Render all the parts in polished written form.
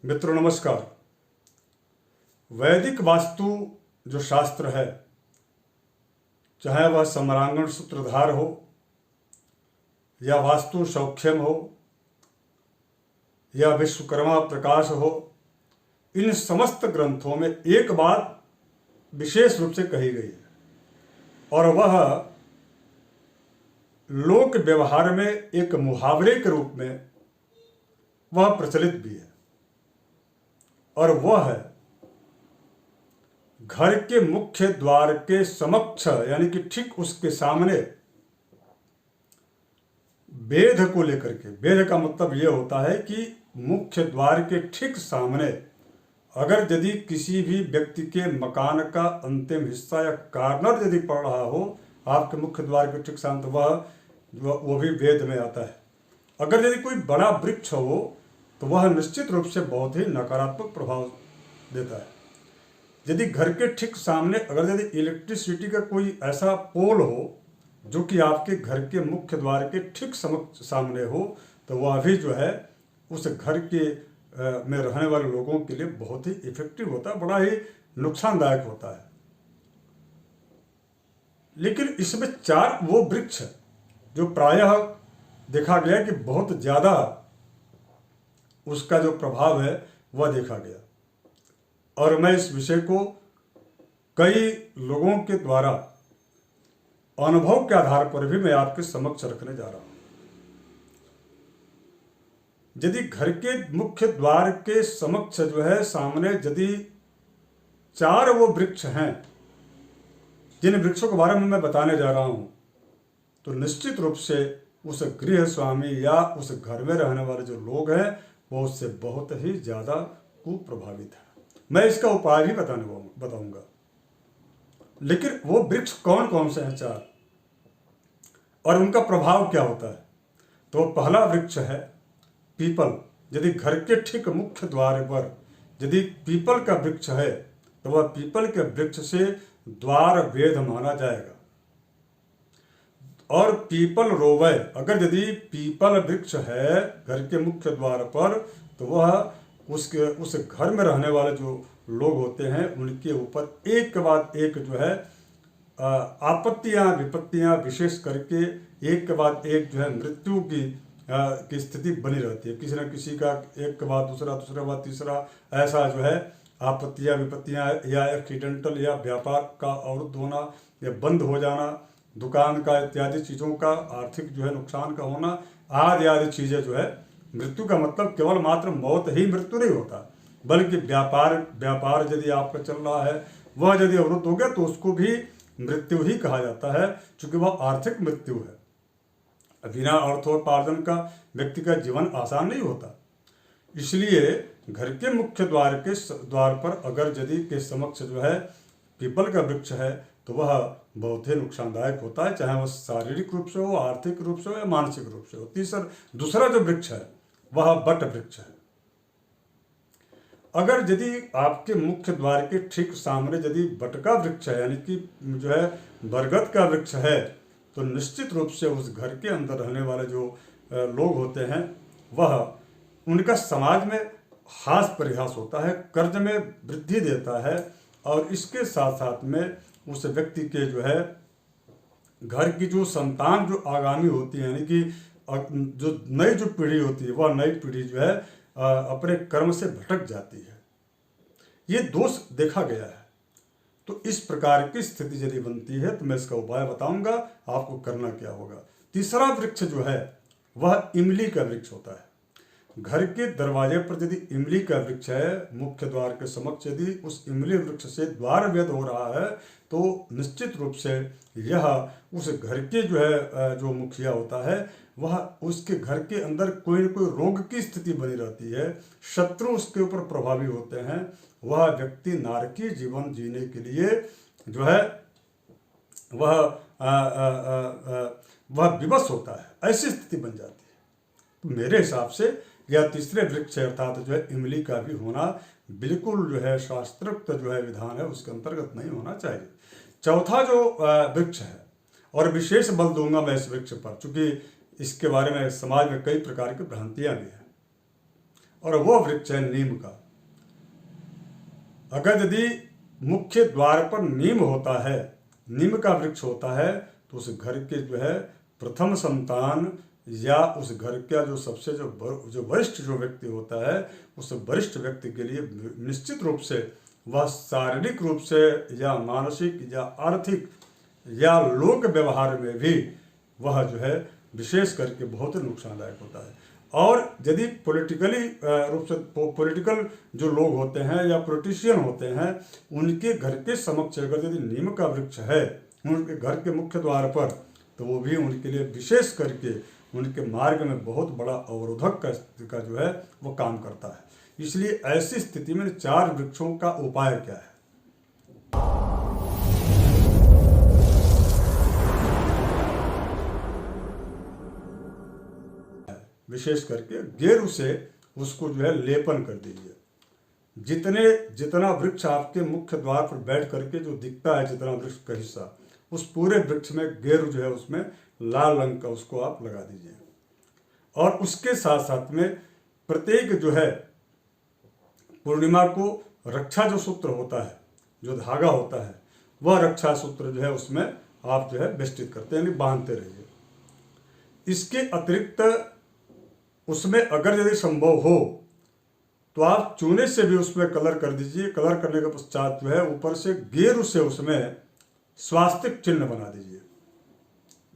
मित्रों नमस्कार। वैदिक वास्तु जो शास्त्र है, चाहे वह सम्रांगण सूत्रधार हो या वास्तु सौख्यम हो या विश्वकर्मा प्रकाश हो, इन समस्त ग्रंथों में एक बात विशेष रूप से कही गई है और वह लोक व्यवहार में एक मुहावरे के रूप में वह प्रचलित भी है और वह है घर के मुख्य द्वार के समक्ष, यानी कि ठीक उसके सामने वेद को लेकर के। वेद का मतलब यह होता है कि मुख्य द्वार के ठीक सामने अगर यदि किसी भी व्यक्ति के मकान का अंतिम हिस्सा या कार्नर यदि पड़ रहा हो आपके मुख्य द्वार के ठीक सामने, तो वो भी वेद में आता है। अगर यदि कोई बड़ा वृक्ष हो तो वह निश्चित रूप से बहुत ही नकारात्मक प्रभाव देता है। यदि घर के ठीक सामने अगर यदि इलेक्ट्रिसिटी का कोई ऐसा पोल हो जो कि आपके घर के मुख्य द्वार के ठीक सामने हो, तो वह भी जो है उस घर के में रहने वाले लोगों के लिए बहुत ही इफेक्टिव होता है, बड़ा ही नुकसानदायक होता है। लेकिन इसमें 4 वो वृक्ष जो प्रायः देखा गया कि बहुत ज़्यादा उसका जो प्रभाव है वह देखा गया, और मैं इस विषय को कई लोगों के द्वारा अनुभव के आधार पर भी मैं आपके समक्ष रखने जा रहा हूं। यदि घर के मुख्य द्वार के समक्ष जो है सामने यदि 4 वो वृक्ष हैं जिन वृक्षों के बारे में मैं बताने जा रहा हूं, तो निश्चित रूप से उस गृह स्वामी या उस घर में रहने वाले जो लोग हैं वो उससे बहुत ही ज़्यादा कुप्रभावित है। मैं इसका उपाय भी बताऊंगा। लेकिन वो वृक्ष कौन कौन से हैं 4 और उनका प्रभाव क्या होता है? तो पहला वृक्ष है पीपल। यदि घर के ठीक मुख्य द्वार पर यदि पीपल का वृक्ष है तो वह पीपल के वृक्ष से द्वार वेद माना जाएगा। और पीपल रोवै, अगर यदि पीपल वृक्ष है घर के मुख्य द्वार पर, तो वह उस घर में रहने वाले जो लोग होते हैं उनके ऊपर एक के बाद एक जो है आपत्तियां विपत्तियां, विशेष करके एक के बाद एक जो है मृत्यु की स्थिति बनी रहती है। किसी न किसी का एक के बाद दूसरा, दूसरे के बाद तीसरा, ऐसा जो है आपत्तियां विपत्तियां या एक्सीडेंटल या व्यापार का अवरुद्ध होना या बंद हो जाना, दुकान का इत्यादि चीज़ों का आर्थिक जो है नुकसान का होना, आदि चीज़ें जो है। मृत्यु का मतलब केवल मात्र मौत ही मृत्यु नहीं होता, बल्कि व्यापार यदि आपका चल रहा है वह यदि अवरुद्ध हो गया तो उसको भी मृत्यु ही कहा जाता है, क्योंकि वह आर्थिक मृत्यु है। बिना अर्थोपार्जन का व्यक्ति का जीवन आसान नहीं होता। इसलिए घर के मुख्य द्वार पर अगर यदि के समक्ष जो है पीपल का वृक्ष है तो वह बहुत ही नुकसानदायक होता है, चाहे वह शारीरिक रूप से हो, आर्थिक रूप से हो या मानसिक रूप से हो। दूसरा जो वृक्ष है वह बट वृक्ष है। अगर यदि आपके मुख्य द्वार के ठीक सामने यदि बट का वृक्ष है, यानी कि जो है बरगद का वृक्ष है, तो निश्चित रूप से उस घर के अंदर रहने वाले जो लोग होते हैं वह उनका समाज में हास परिहास होता है, कर्ज में वृद्धि देता है, और इसके साथ साथ में उस व्यक्ति के जो है घर की जो संतान जो आगामी होती है, यानी कि जो नई जो पीढ़ी होती है वह नई पीढ़ी जो है अपने कर्म से भटक जाती है। ये दोष देखा गया है। तो इस प्रकार की स्थिति यदि बनती है तो मैं इसका उपाय बताऊंगा आपको करना क्या होगा। तीसरा वृक्ष जो है वह इमली का वृक्ष होता है। घर के दरवाजे पर यदि इमली का वृक्ष है, मुख्य द्वार के समक्ष यदि उस इमली वृक्ष से द्वार वेद हो रहा है, तो निश्चित रूप से यह उस घर के जो है जो मुखिया होता है वह उसके घर के अंदर कोई न कोई रोग की स्थिति बनी रहती है, शत्रु उसके ऊपर प्रभावी होते हैं, वह व्यक्ति नारकीय जीवन जीने के लिए जो है वह विवश होता है, ऐसी स्थिति बन जाती है। तो मेरे हिसाब से यह तीसरे वृक्ष अर्थात जो है इमली का भी होना बिल्कुल जो है शास्त्रोक्त जो है विधान है उसके अंतर्गत नहीं होना चाहिए। चौथा जो वृक्ष है, और विशेष बल दूंगा मैं इस वृक्ष पर, चूंकि इसके बारे में समाज में कई प्रकार की भ्रांतियां भी हैं, और वो वृक्ष है नीम का। अगर यदि मुख्य द्वार पर नीम होता है, नीम का वृक्ष होता है, तो उस घर के जो है प्रथम संतान या उस घर का जो सबसे जो वरिष्ठ जो व्यक्ति होता है, उस वरिष्ठ व्यक्ति के लिए निश्चित रूप से वह शारीरिक रूप से या मानसिक या आर्थिक या लोक व्यवहार में भी वह जो है विशेष करके बहुत नुकसानदायक होता है। और यदि पॉलिटिकली रूप से पॉलिटिकल जो लोग होते हैं या पॉलिटिशियन होते हैं, उनके घर के समक्ष अगर यदि नीम का वृक्ष है उनके घर के मुख्य द्वार पर, तो वो भी उनके लिए विशेष करके उनके मार्ग में बहुत बड़ा अवरोधक का जो है वो काम करता है। इसलिए ऐसी स्थिति में 4 वृक्षों का उपाय क्या है? विशेष करके गेरू से उसको जो है लेपन कर दीजिए। जितना वृक्ष आपके मुख्य द्वार पर बैठ करके जो दिखता है, जितना वृक्ष का हिस्सा, उस पूरे वृक्ष में गेरू जो है उसमें लाल रंग का उसको आप लगा दीजिए। और उसके साथ साथ में प्रत्येक जो है पूर्णिमा को रक्षा जो सूत्र होता है, जो धागा होता है, वह रक्षा सूत्र जो है उसमें आप जो है वेष्टित करते हैं, यानी बांधते रहिए। इसके अतिरिक्त उसमें अगर यदि संभव हो तो आप चूने से भी उसमें कलर कर दीजिए। कलर करने के पश्चात जो है ऊपर से गेरू से उसमें स्वास्तिक चिन्ह बना दीजिए,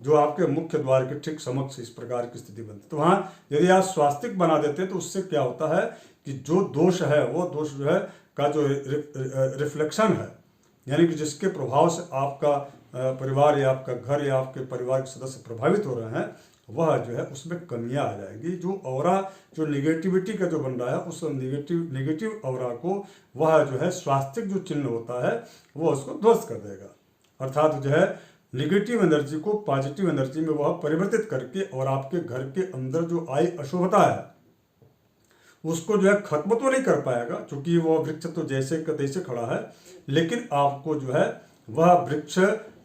जो आपके मुख्य द्वार के ठीक समक्ष इस प्रकार की स्थिति बनती है। तो वहाँ यदि आप स्वास्तिक बना देते हैं तो उससे क्या होता है कि जो दोष है वो दोष जो है का जो रिफ्लेक्शन है, यानी कि जिसके प्रभाव से आपका परिवार या आपका घर या आपके परिवार के सदस्य प्रभावित हो रहे हैं, वह जो है उसमें कमियां आ जाएगी। जो ऑरा जो निगेटिविटी का जो बन रहा है, उस निगेटिव ऑरा को वह जो है स्वास्तिक जो चिन्ह होता है वो उसको ध्वस्त कर देगा। अर्थात जो है निगेटिव एनर्जी को पॉजिटिव एनर्जी में वह परिवर्तित करके और आपके घर के अंदर जो आई अशुभता है उसको जो है खत्म तो नहीं कर पाएगा, क्योंकि वह वृक्ष तो जैसे का तैसे खड़ा है, लेकिन आपको जो है वह वृक्ष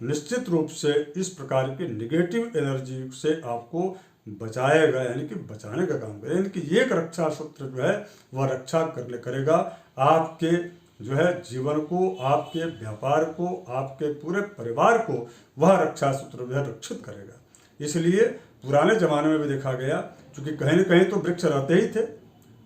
निश्चित रूप से इस प्रकार की निगेटिव एनर्जी से आपको बचाएगा, यानी कि बचाने का काम करेगा। यानी कि एक रक्षा सूत्र जो है वह रक्षा करेगा आपके जो है जीवन को, आपके व्यापार को, आपके पूरे परिवार को वह रक्षा सूत्र जो है रक्षित करेगा। इसलिए पुराने जमाने में भी देखा गया, क्योंकि कहीं न कहीं तो वृक्ष रहते ही थे,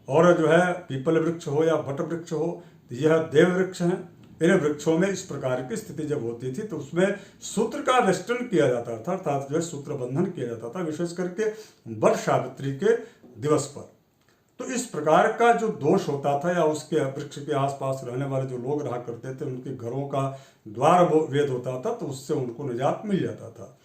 और जो है पीपल वृक्ष हो या वट वृक्ष हो, यह देव वृक्ष हैं। इन वृक्षों में इस प्रकार की स्थिति जब होती थी तो उसमें सूत्र का वेष्टन किया जाता था, अर्थात जो है सूत्र बंधन किया जाता था, विशेष करके वट सावित्री के दिवस पर। तो इस प्रकार का जो दोष होता था या उसके वृक्ष के आसपास रहने वाले जो लोग रहा करते थे, उनके घरों का द्वार वेद होता था, तो उससे उनको निजात मिल जाता था।